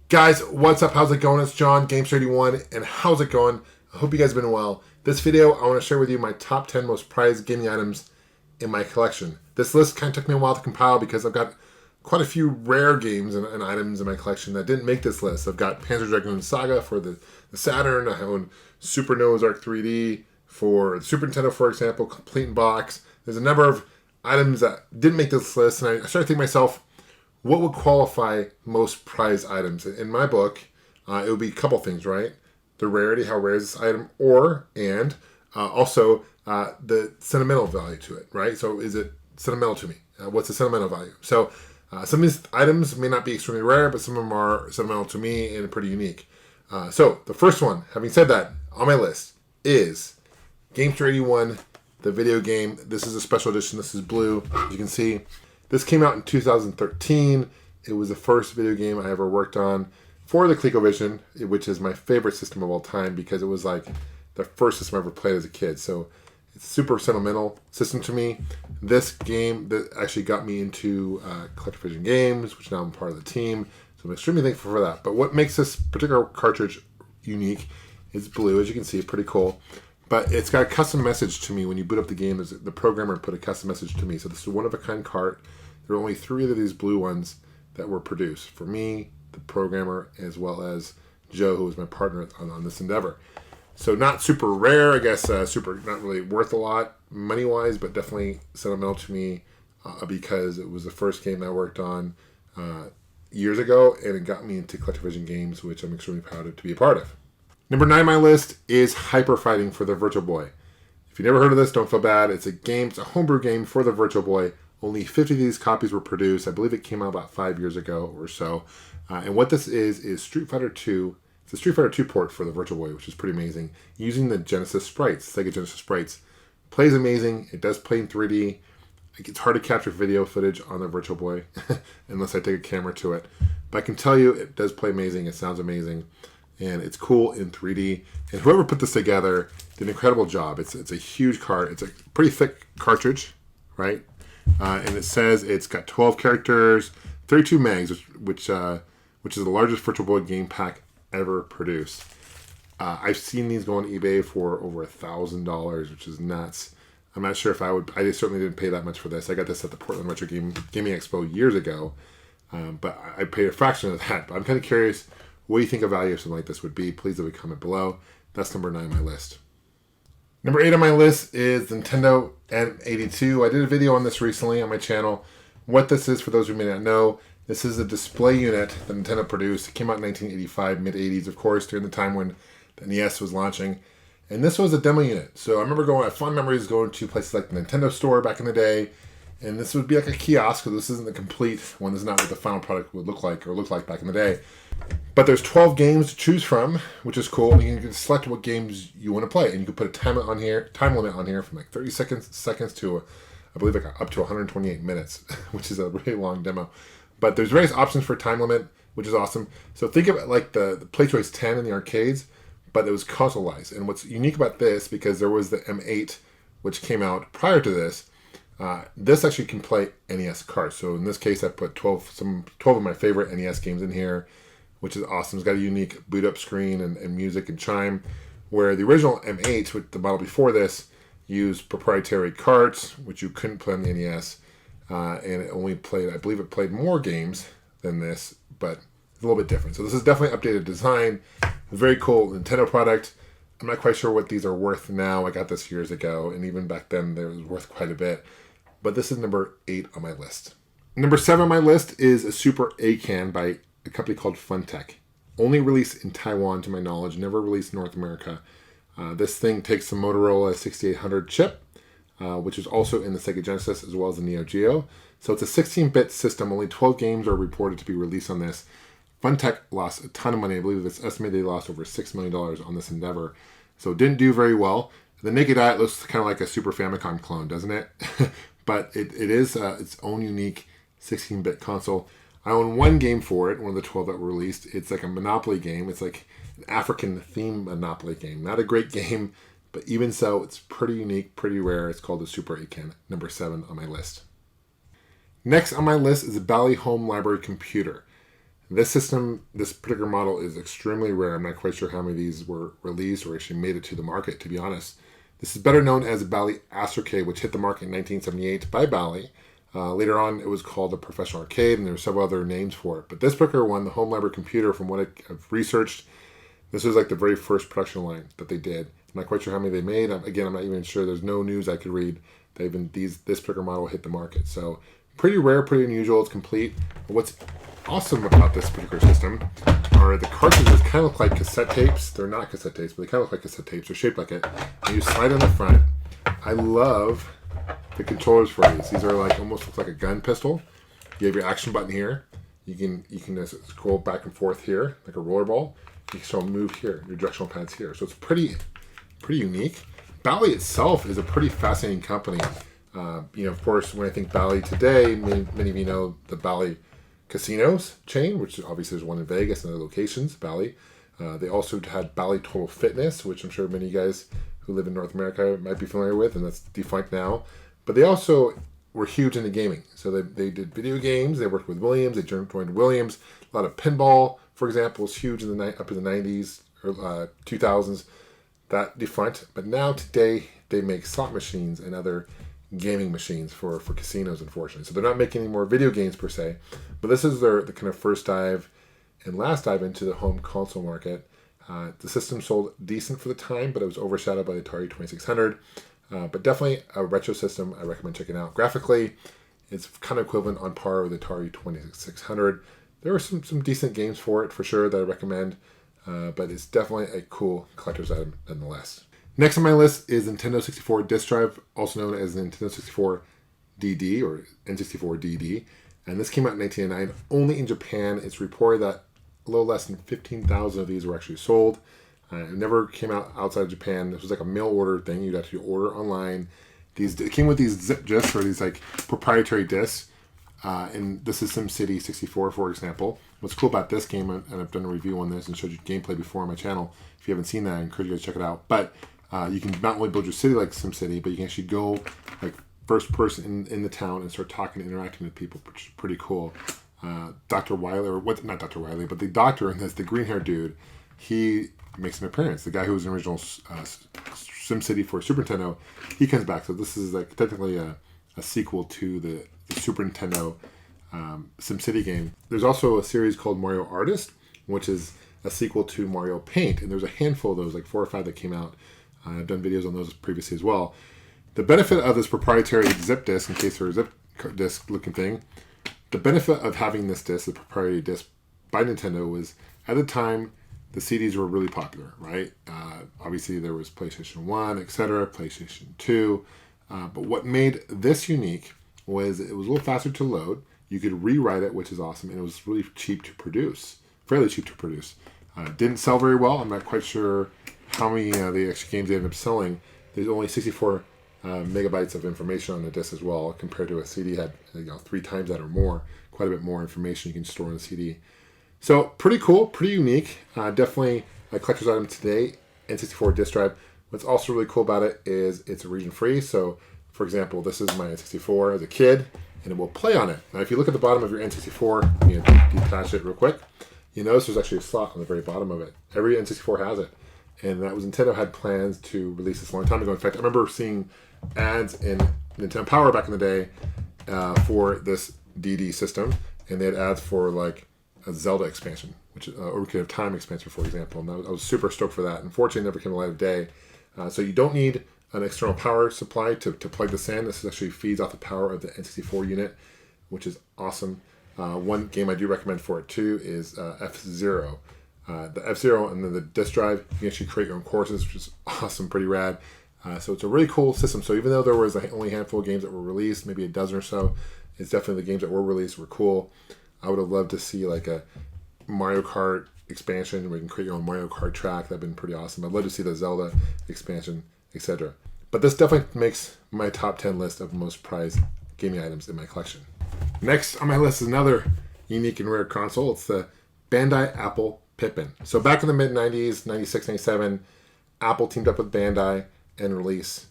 Guys, what's up? How's it going? It's John, Gamester81, and how's it going? I hope you guys have been well. This video, I want to share with you my top 10 most prized gaming items in my collection. This list kind of took me a while to compile because I've got quite a few rare games and items in my collection that didn't make this list. I've got Panzer Dragoon Saga for the Saturn. I own Super Noah's Ark 3D for Super Nintendo, for example, complete in box. There's a number of items that didn't make this list, and I started thinking to myself, what would qualify most prized items? In my book, it would be a couple things, right? The rarity, how rare is this item, also the sentimental value to it, right? So is it sentimental to me? What's the sentimental value? So some of these items may not be extremely rare, but some of them are sentimental to me and pretty unique. So the first one, having said that, on my list is Gamester81, the video game. This is a special edition. This is blue, as you can see. This came out in 2013. It was the first video game I ever worked on for the ColecoVision, which is my favorite system of all time because it was like the first system I ever played as a kid. So it's a super sentimental system to me. This game that actually got me into ColecoVision games, which now I'm part of the team. So I'm extremely thankful for that. But what makes this particular cartridge unique is blue. As you can see, it's pretty cool. But it's got a custom message to me when you boot up the game. The programmer put a custom message to me. So this is a one-of-a-kind cart. There are only 3 of these blue ones that were produced for me, the programmer, as well as Joe, who was my partner on this endeavor. So not super rare, I guess, not really worth a lot money-wise, but definitely sentimental to me because it was the first game I worked on years ago, and it got me into ColecoVision games, which I'm extremely proud to be a part of. Number 9 on my list is Hyper Fighting for the Virtual Boy. If you never heard of this, don't feel bad. It's a homebrew game for the Virtual Boy. Only 50 of these copies were produced. I believe it came out about 5 years ago or so. And what this is Street Fighter 2. It's a Street Fighter 2 port for the Virtual Boy, which is pretty amazing. Using the Genesis sprites, Sega Genesis sprites. Plays amazing. It does play in 3D. It's hard to capture video footage on the Virtual Boy unless I take a camera to it. But I can tell you it does play amazing. It sounds amazing. And it's cool in 3D. And whoever put this together did an incredible job. It's a huge card. It's a pretty thick cartridge, right? And it says it's got 12 characters, 32 megs, which is the largest Virtual Boy game pack ever produced. I've seen these go on eBay for over $1,000, which is nuts. I'm not sure if I would. I certainly didn't pay that much for this. I got this at the Portland Retro Gaming Expo years ago, but I paid a fraction of that. But I'm kind of curious, what do you think a value of something like this would be? Please leave a comment below. That's number 9 on my list. Number 8 on my list is Nintendo N82. I did a video on this recently on my channel. What this is, for those who may not know, this is a display unit that Nintendo produced. It came out in 1985, mid-80s, of course, during the time when the NES was launching. And this was a demo unit. So I remember I have fond memories going to places like the Nintendo store back in the day. And this would be like a kiosk, because this isn't the complete one. This is not what the final product would look like back in the day. But there's 12 games to choose from, which is cool. And you can select what games you want to play. And you can put a time limit on here from like 30 seconds to, I believe, like up to 128 minutes, which is a really long demo. But there's various options for time limit, which is awesome. So think of it like the Play Choice 10 in the arcades, but it was consoleized. And what's unique about this, because there was the M8, which came out prior to this, this actually can play NES cards. So in this case, I put 12 of my favorite NES games in here, which is awesome. It's got a unique boot up screen and music and chime, where the original M8, with the model before this, used proprietary cards, which you couldn't play on the NES. And it only played, I believe it played more games than this, but it's a little bit different. So this is definitely updated design. Very cool Nintendo product. I'm not quite sure what these are worth now. I got this years ago, and even back then, they was worth quite a bit. But this is number 8 on my list. Number 7 on my list is a Super Acan by a company called Funtech. Only released in Taiwan, to my knowledge, never released in North America. This thing takes the Motorola 6800 chip, which is also in the Sega Genesis as well as the Neo Geo. So it's a 16-bit system. Only 12 games are reported to be released on this. Funtech lost a ton of money. I believe it's estimated they lost over $6 million on this endeavor. So it didn't do very well. The naked eye, it looks kind of like a Super Famicom clone, doesn't it? But it is its own unique 16-bit console. I own one game for it, one of the 12 that were released. It's like a Monopoly game. It's like an African-themed Monopoly game. Not a great game, but even so, it's pretty unique, pretty rare. It's called the Super Acan, number 7 on my list. Next on my list is a Bally Home Library computer. This system, this particular model is extremely rare. I'm not quite sure how many of these were released or actually made it to the market, to be honest. This is better known as Bally Arcade, which hit the market in 1978 by Bally. Later on, it was called the Professional Arcade, and there were several other names for it. But this particular one, the home library computer, from what I've researched, this was like the very first production line that they did. I'm not quite sure how many they made. Again, I'm not even sure. There's no news I could read that even this particular model hit the market. So pretty rare, pretty unusual. It's complete. What's awesome about this particular system are the cartridges kind of look like cassette tapes. They're not cassette tapes, but they kind of look like cassette tapes. They're shaped like it. And you slide on the front. I love the controllers for these. These are like almost look like a gun pistol. You have your action button here. You can just scroll back and forth here like a rollerball. You can still move here. Your directional pads here. So it's pretty unique. Bally itself is a pretty fascinating company. Of course, when I think Bally today, many of you know the Bally Casinos chain, which obviously there's one in Vegas and other locations, Bally. They also had Bally Total Fitness, which I'm sure many of you guys who live in North America might be familiar with, and that's defunct now. But they also were huge into gaming. So they did video games. They worked with Williams. They joined Williams. A lot of pinball, for example, was huge in up in the 90s or 2000s. That defunct. But now today they make slot machines and other gaming machines for casinos, unfortunately. So they're not making any more video games per se, but this is the kind of first dive and last dive into the home console market. The system sold decent for the time, but it was overshadowed by the Atari 2600. But definitely a retro system I recommend checking out. Graphically, it's kind of equivalent on par with the Atari 2600. There are some decent games for it, for sure, that I recommend, but it's definitely a cool collector's item nonetheless. Next on my list is Nintendo 64 disk drive, also known as the Nintendo 64 DD or N64 DD. And this came out in 1999 only in Japan. It's reported that a little less than 15,000 of these were actually sold. It never came out outside of Japan. This was like a mail order thing. You'd actually order online. It came with these zip discs or these like proprietary discs. And this is SimCity 64, for example. What's cool about this game, and I've done a review on this and showed you gameplay before on my channel. If you haven't seen that, I encourage you to check it out. But you can not only build your city like SimCity, but you can actually go like first person in the town and start talking and interacting with people, which is pretty cool. Dr. Wily, or what? Not Dr. Wily, but the doctor in this, the green-haired dude, he makes an appearance. The guy who was in the original SimCity for Super Nintendo, he comes back. So this is like technically a sequel to the Super Nintendo SimCity game. There's also a series called Mario Artist, which is a sequel to Mario Paint, and there's a handful of those, like 4 or 5 that came out. I've done videos on those previously as well. The benefit of this proprietary zip disk, in case they're a zip disk looking thing, the benefit of having this disc, the proprietary disc by Nintendo, was at the time the CDs were really popular, right? Obviously there was PlayStation 1, etc., PlayStation 2. But what made this unique was it was a little faster to load. You could rewrite it, which is awesome, and it was really cheap to produce, fairly cheap to produce. Didn't sell very well. I'm not quite sure how many the extra games they ended up selling. There's only 64 megabytes of information on the disc as well, compared to a CD had 3 times that or more, quite a bit more information you can store on a CD. So pretty cool, pretty unique. Definitely a collector's item today. N64 disc drive. What's also really cool about it is it's region free. So, for example, this is my N64 as a kid, and it will play on it. Now, if you look at the bottom of your N64, you detach it real quick. You notice there's actually a slot on the very bottom of it. Every N64 has it. And that was Nintendo had plans to release this a long time ago. In fact, I remember seeing ads in Nintendo Power back in the day for this DD system, and they had ads for like a Zelda expansion, which or Ocarina of Time expansion, for example. And I was super stoked for that. Unfortunately, it never came to light of day. So you don't need an external power supply to plug this in. This actually feeds off the power of the N64 unit, which is awesome. One game I do recommend for it too is F-Zero. The F-Zero and then the disk drive, you can actually create your own courses, which is awesome, pretty rad. So it's a really cool system. So even though there was only a handful of games that were released, maybe a dozen or so, it's definitely the games that were released were cool. I would have loved to see like a Mario Kart expansion where you can create your own Mario Kart track. That'd been pretty awesome. I'd love to see the Zelda expansion, etc. But this definitely makes my top 10 list of most prized gaming items in my collection. Next on my list is another unique and rare console. It's the Bandai Apple Pippin. So back in the mid-90s, 96, 97, Apple teamed up with Bandai and released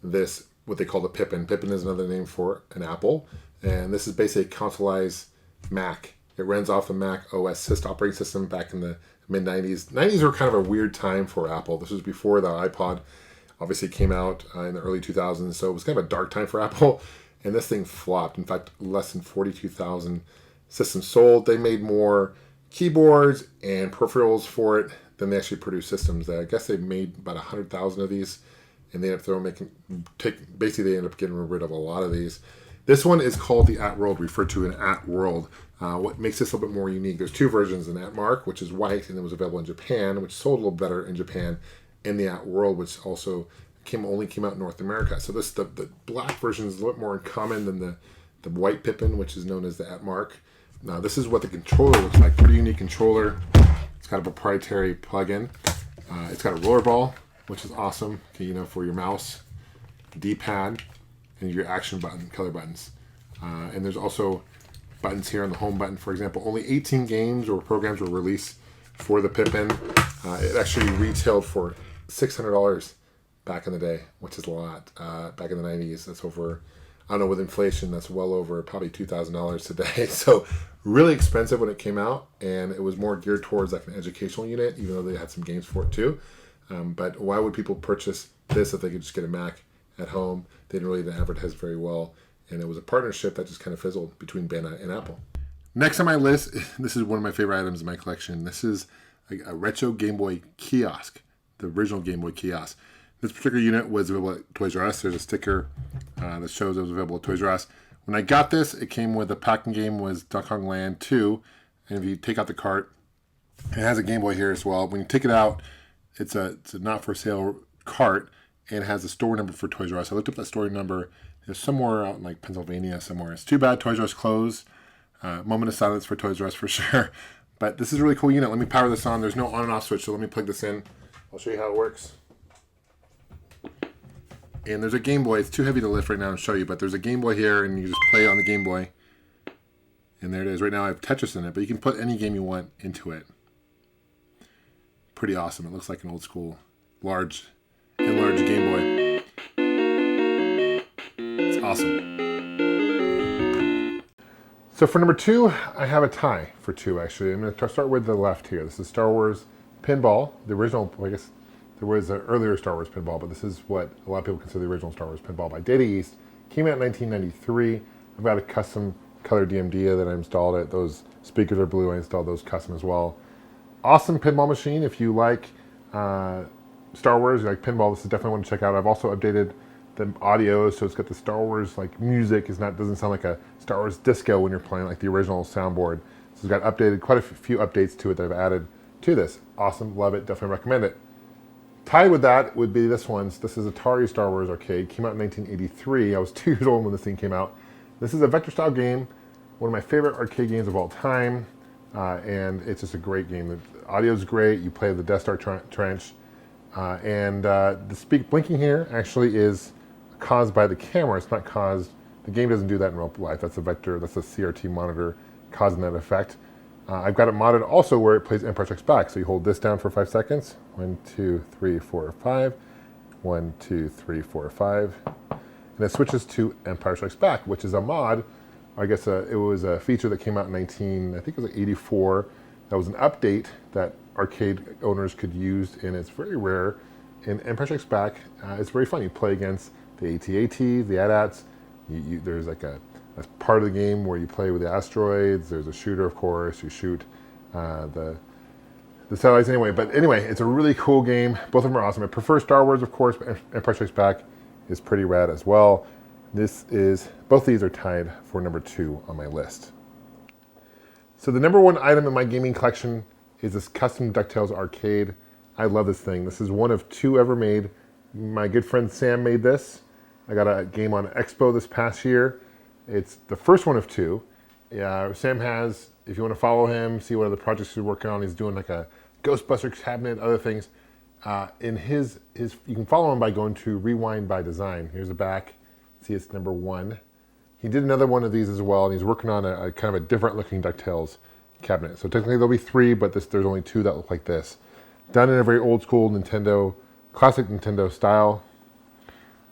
this, what they call the Pippin. Pippin is another name for an Apple. And this is basically a consoleized Mac It runs off the Mac OS operating system back in the mid-90s. 90s were kind of a weird time for Apple. This was before the iPod obviously came out in the early 2000s, so it was kind of a dark time for Apple, and this thing flopped. In fact, less than 42,000 systems sold. They made more keyboards and peripherals for it than they actually produced systems. I guess they made about 100,000 of these, and they ended up basically they ended up getting rid of a lot of these. This one is called the At-World, referred to in At-World. What makes this a little bit more unique, there's two versions, an At-Mark, which is white, and it was available in Japan, which sold a little better in Japan, and the At-World, which also only came out in North America. So the black version is a little bit more uncommon than the white Pippin, which is known as the At-Mark. Now, this is what the controller looks like. Pretty unique controller. It's got a proprietary plug-in. It's got a roller ball, which is awesome, for your mouse, D-pad, and your action button, color buttons. And there's also buttons here on the home button. For example, only 18 games or programs were released for the Pippin. It actually retailed for $600 back in the day, which is a lot. Back in the 90s, that's over, I don't know, with inflation, that's well over probably $2,000 today. So really expensive when it came out, and it was more geared towards like an educational unit, even though they had some games for it too. But why would people purchase this if they could just get a Mac at home? They didn't really advertise very well, and it was a partnership that just kind of fizzled between Bandai and Apple. Next on my list, this is one of my favorite items in my collection. This is a retro Game Boy Kiosk, the original Game Boy Kiosk. This particular unit was available at Toys R Us. There's a sticker that shows it was available at Toys R Us. When I got this, it came with the packing game was Duck Kong Land 2. And if you take out the cart, it has a Game Boy here as well. When you take it out, it's a not-for-sale cart, and it has a store number for Toys R Us. I looked up that store number. It's somewhere out in like Pennsylvania somewhere. It's too bad Toys R Us closed. Moment of silence for Toys R Us for sure. But this is a really cool unit. Let me power this on. There's no on and off switch, so let me plug this in. I'll show you how it works. And there's a Game Boy. It's too heavy to lift right now and show you, but there's a Game Boy here, and you just play it on the Game Boy. And there it is. Right now I have Tetris in it, but you can put any game you want into it. Pretty awesome. It looks like an old school, large Game Boy. It's awesome. So for number 2, I have a tie for 2, actually. I'm going to start with the left here. This is Star Wars Pinball, the original, I guess there was an earlier Star Wars Pinball, but this is what a lot of people consider the original Star Wars Pinball by Data East. Came out in 1993. I've got a custom color DMD that I installed it. Those speakers are blue. I installed those custom as well. Awesome pinball machine. If you like Star Wars, you like pinball, this is definitely one to check out. I've also updated the audio, so it's got the Star Wars like music. Doesn't sound like a Star Wars disco when you're playing like the original soundboard. So it's got updated, quite a few updates to it that I've added to this. Awesome, love it, definitely recommend it. Tied with that would be this one. This is Atari Star Wars Arcade. Came out in 1983. I was 2 years old when this thing came out. This is a vector style game, one of my favorite arcade games of all time, and it's just a great game. The audio is great. You play the Death Star trench, and the blinking here actually is caused by the camera. It's not caused. The game doesn't do that in real life. That's a vector. That's a CRT monitor causing that effect. I've got it modded also where it plays Empire Strikes Back. So you hold this down for 5 seconds. 1, 2, 3, 4, 5. 1, 2, 3, 4, 5. And it switches to Empire Strikes Back, which is a mod. I guess it was a feature that came out in I think it was like 84. That was an update that arcade owners could use, and it's very rare. In Empire Strikes Back, it's very fun. You play against the AT-ATs, the AT-ATs. There's like a part of the game where you play with the asteroids. There's a shooter, of course. You shoot the satellites anyway. But anyway, it's a really cool game. Both of them are awesome. I prefer Star Wars, of course, but Empire Strikes Back is pretty rad as well. Both these are tied for number 2 on my list. So the number 1 item in my gaming collection is this custom DuckTales Arcade. I love this thing. This is one of 2 ever made. My good friend Sam made this. I got a game on Expo this past year. It's the first one of 2. Sam has, if you want to follow him, see what other projects he's working on, he's doing like a Ghostbuster cabinet, other things. In his, you can follow him by going to Rewind by Design. Here's the back. See, it's number 1. He did another one of these as well, and he's working on a kind of a different looking DuckTales cabinet. So technically there'll be 3, but there's only 2 that look like this. Done in a very old school classic Nintendo style.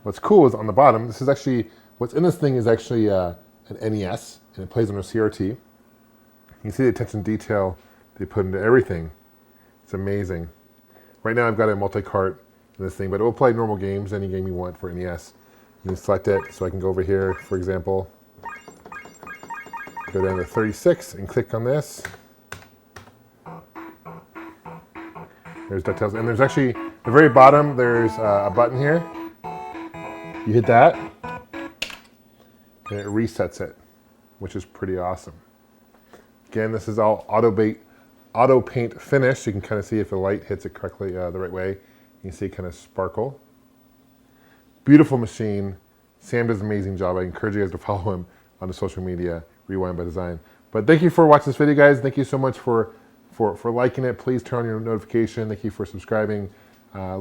What's cool is on the bottom, this is actually, what's in this thing is actually an NES, and it plays on a CRT. You can see the attention to detail they put into everything. It's amazing. Right now I've got a multi-cart in this thing, but it will play normal games, any game you want for NES. You can select it, so I can go over here, for example, go down to 36 and click on this. There's DuckTales, and there's actually, at the very bottom, there's a button here. You hit that, and it resets it, which is pretty awesome. Again, this is all auto paint finish. You can kind of see if the light hits it correctly the right way. You can see it kind of sparkle. Beautiful machine. Sam does an amazing job. I encourage you guys to follow him on the social media, Rewind by Design. But thank you for watching this video, guys. Thank you so much for liking it. Please turn on your notification. Thank you for subscribing.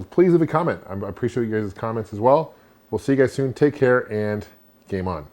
Please leave a comment. I appreciate you guys' comments as well. We'll see you guys soon. Take care and game on.